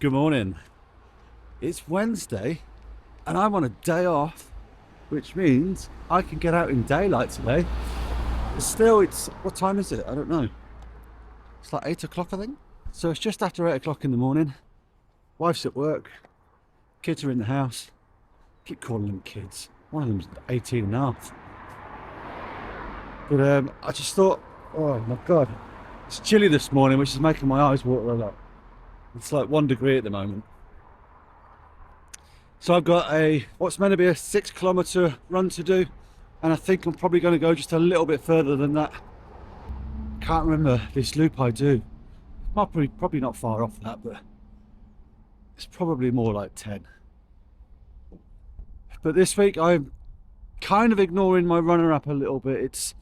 Good morning. It's Wednesday and I'm on a day off, which means I can get out in daylight today. Still, what time is it? I don't know. It's like 8 o'clock, I think. So it's just after 8 o'clock in the morning. Wife's at work. Kids are in the house. Keep calling them kids. One of them's 18 and a half. But I just thought, oh my God, it's chilly this morning, which is making my eyes water a lot. It's like 1 degree at the moment. So I've got what's meant to be a 6-kilometre run to do, and I think I'm probably going to go just a little bit further than that. Can't remember this loop I do. Probably not far off that, but it's probably more like 10. But this week I'm kind of ignoring my runner app a little bit. It's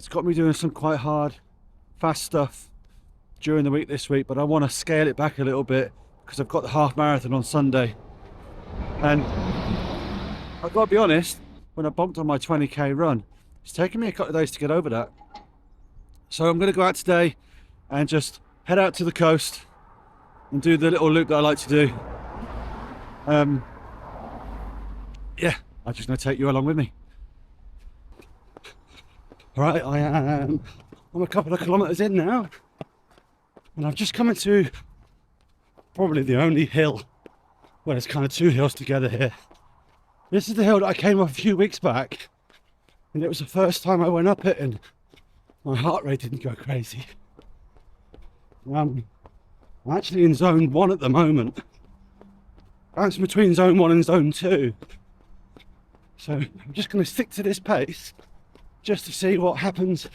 got me doing some quite hard, fast stuff during the week this week, but I want to scale it back a little bit because I've got the half marathon on Sunday. And I've got to be honest, when I bumped on my 20k run, it's taken me a couple of days to get over that. So I'm going to go out today and just head out to the coast and do the little loop that I like to do. Yeah, I'm just going to take you along with me. Alright, I'm a couple of kilometres in now, and I've just come into probably the only hill where there's kind of two hills together here. This is the hill that I came off a few weeks back, and it was the first time I went up it and my heart rate didn't go crazy. I'm actually in zone 1 at the moment. Bouncing between zone 1 and zone 2. So I'm just going to stick to this pace just to see what happens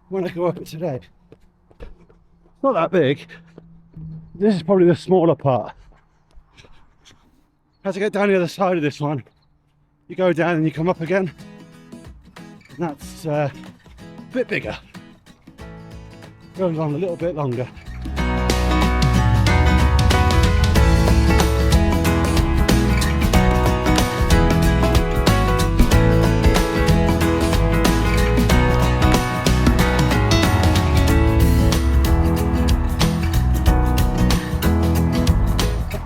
when I go up it today. It's not that big. This is probably the smaller part. As I get down the other side of this one, you go down and you come up again. And that's a bit bigger. Goes on a little bit longer.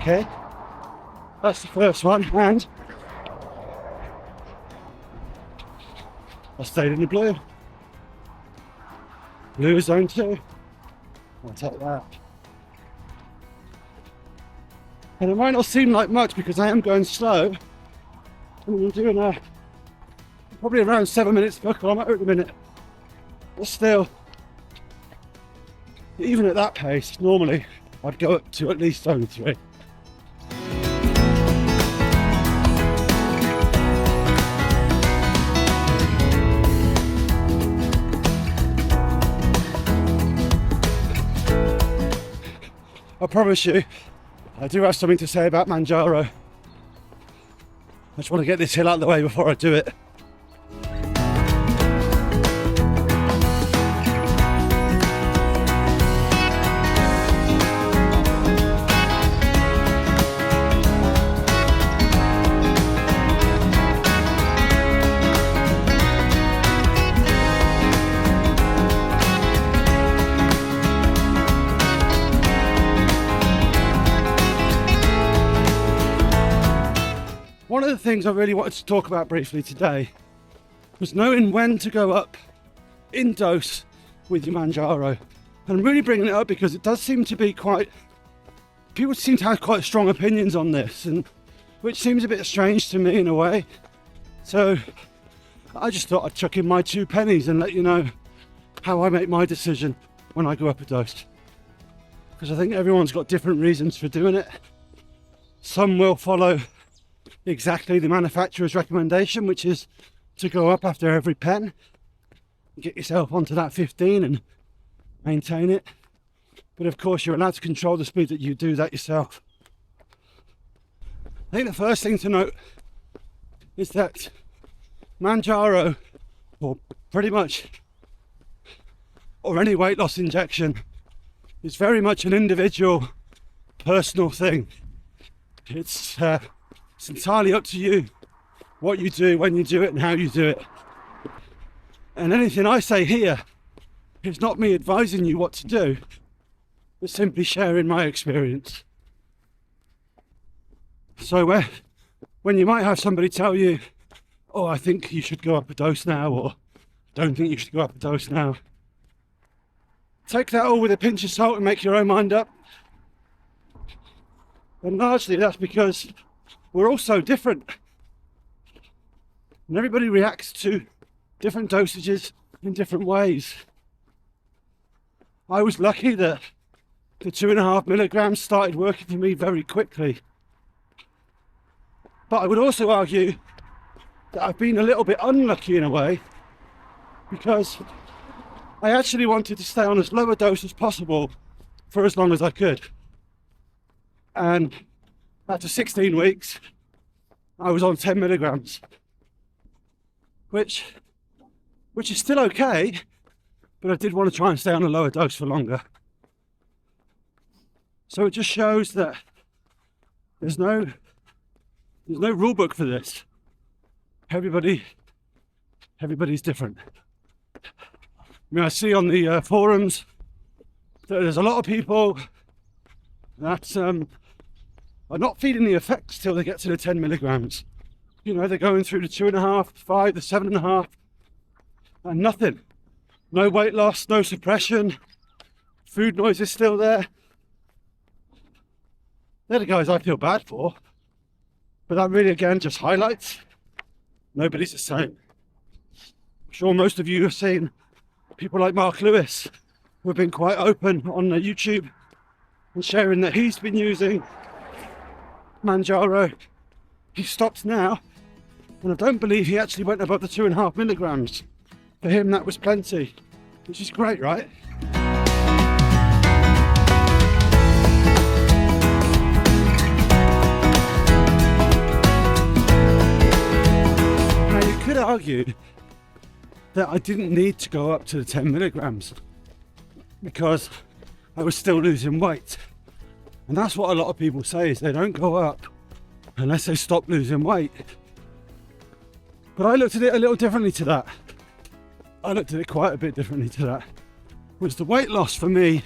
Okay, that's the first one, and I stayed in the blue. Blue is zone 2. I'll take that. And it might not seem like much because I am going slow. I'm doing probably around 7 minutes per kilometre at the minute. But still, even at that pace, normally I'd go up to at least zone 3. I promise you, I do have something to say about Manjaro. I just want to get this hill out of the way before I do it. One of the things I really wanted to talk about briefly today was knowing when to go up in dose with your Manjaro. And I'm really bringing it up because it does seem to be people seem to have quite strong opinions on this, and which seems a bit strange to me in a way. So I just thought I'd chuck in my 2 pennies and let you know how I make my decision when I go up a dose. Because I think everyone's got different reasons for doing it. Some will follow exactly the manufacturer's recommendation, which is to go up after every pen, get yourself onto that 15 and maintain it. But of course you're allowed to control the speed that you do that yourself. I think the first thing to note is that Manjaro, or pretty much, or any weight loss injection, is very much an individual, personal thing. It's entirely up to you what you do, when you do it, and how you do it. And anything I say here is not me advising you what to do, but simply sharing my experience. So when you might have somebody tell you, oh, I think you should go up a dose now, or don't think you should go up a dose now, take that all with a pinch of salt and make your own mind up. And largely that's because we're all so different. And everybody reacts to different dosages in different ways. I was lucky that the 2.5 milligrams started working for me very quickly. But I would also argue that I've been a little bit unlucky in a way, because I actually wanted to stay on as low a dose as possible for as long as I could. And after 16 weeks, I was on 10 milligrams, which is still okay, but I did want to try and stay on a lower dose for longer. So it just shows that there's no rule book for this. Everybody's different. I mean, I see on the forums that there's a lot of people that are not feeling the effects till they get to the 10 milligrams. You know, they're going through the 2.5, 5, the 7.5, and nothing. No weight loss, no suppression, food noise is still there. They're the guys I feel bad for. But that really, again, just highlights nobody's the same. I'm sure most of you have seen people like Mark Lewis, who have been quite open on YouTube and sharing that he's been using Manjaro. He stopped now, and I don't believe he actually went above the 2.5 milligrams. For him, that was plenty, which is great, right? Now, you could argue that I didn't need to go up to the 10 milligrams because I was still losing weight. And that's what a lot of people say, is they don't go up unless they stop losing weight. But I looked at it a little differently to that. I looked at it quite a bit differently to that. Was the weight loss for me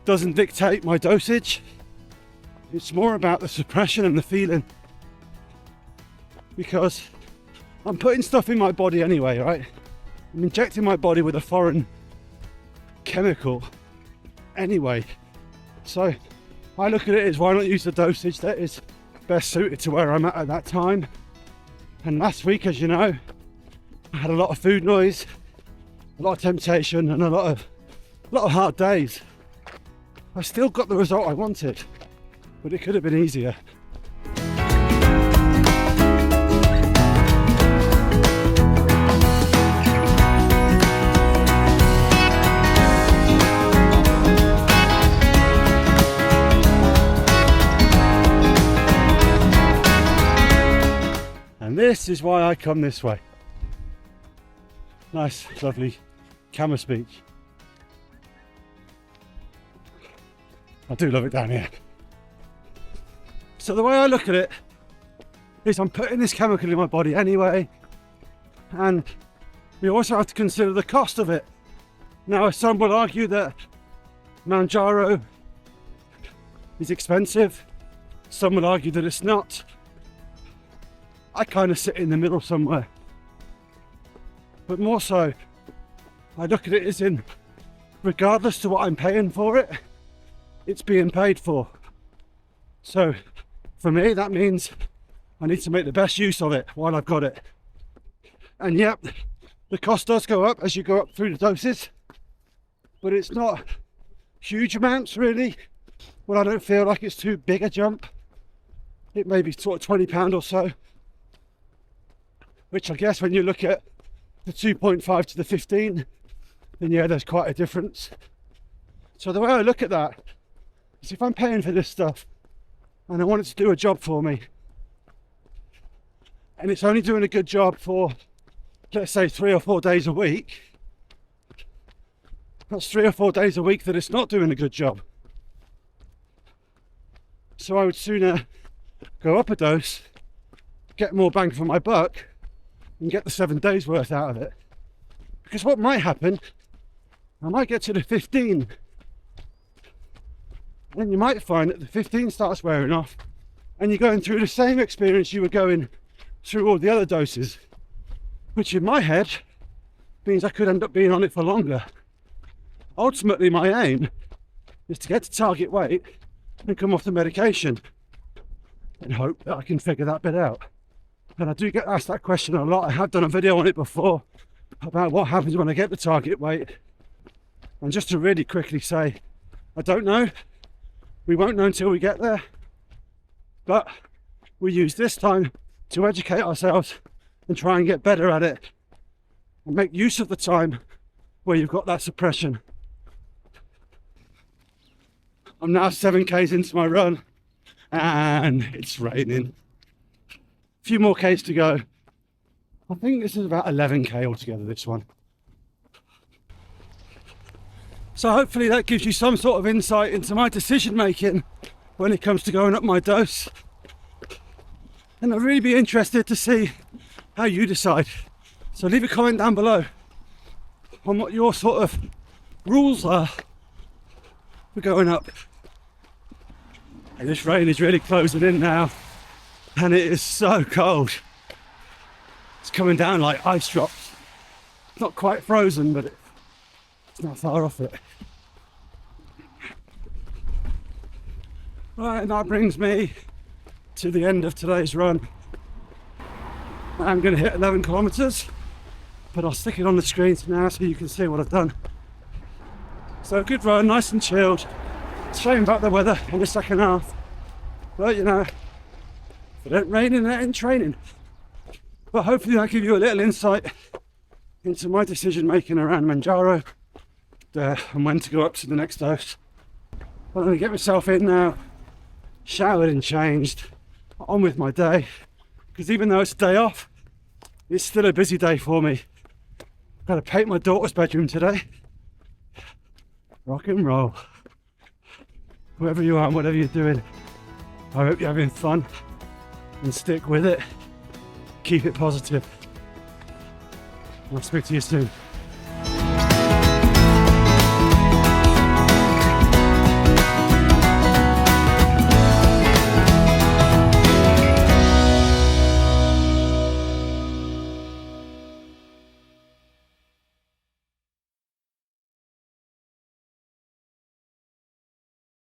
doesn't dictate my dosage. It's more about the suppression and the feeling. Because I'm putting stuff in my body anyway, right? I'm injecting my body with a foreign chemical anyway. So I look at it as, why not use the dosage that is best suited to where I'm at that time. And last week, as you know, I had a lot of food noise, a lot of temptation, and a lot of hard days. I still got the result I wanted, but it could have been easier. And this is why I come this way. Nice, lovely Camas Beach. I do love it down here. So the way I look at it is, I'm putting this chemical in my body anyway, and we also have to consider the cost of it. Now, some will argue that Manjaro is expensive. Some will argue that it's not. I kind of sit in the middle somewhere. But more so, I look at it as in, regardless to what I'm paying for it, it's being paid for. So for me, that means I need to make the best use of it while I've got it. And yep, the cost does go up as you go up through the doses, but it's not huge amounts really. Well, I don't feel like it's too big a jump. It may be sort of £20 or so, which I guess when you look at the 2.5 to the 15, then yeah, there's quite a difference. So the way I look at that is, if I'm paying for this stuff and I want it to do a job for me, and it's only doing a good job for, let's say, 3 or 4 days a week, that's 3 or 4 days a week that it's not doing a good job. So I would sooner go up a dose, get more bang for my buck, and get the 7 days worth out of it. Because what might happen, I might get to the 15, and you might find that the 15 starts wearing off and you're going through the same experience you were going through all the other doses, which in my head means I could end up being on it for longer. Ultimately, my aim is to get to target weight and come off the medication and hope that I can figure that bit out. And I do get asked that question a lot. I have done a video on it before about what happens when I get to target weight. And just to really quickly say, I don't know. We won't know until we get there. But we use this time to educate ourselves and try and get better at it and make use of the time where you've got that suppression. I'm now 7Ks into my run and it's raining. A few more Ks to go. I think this is about 11K altogether, this one. So hopefully that gives you some sort of insight into my decision making when it comes to going up my dose. And I'd really be interested to see how you decide. So leave a comment down below on what your sort of rules are for going up. And this rain is really closing in now, and it is so cold. It's coming down like ice drops. Not quite frozen, but it's not far off it. Right, and that brings me to the end of today's run. I'm going to hit 11 kilometers, but I'll stick it on the screen now so you can see what I've done. So a good run, nice and chilled. Shame about the weather in the second half, but you know, if it ain't raining, it ain't training. But hopefully that gives you a little insight into my decision making around Manjaro and when to go up to the next dose. I'm going to get myself in now, showered and changed, on with my day, because even though it's a day off, it's still a busy day for me. I've got to paint my daughter's bedroom today. Rock and roll. Wherever you are and whatever you're doing, I hope you're having fun and stick with it. Keep it positive. I'll speak to you soon.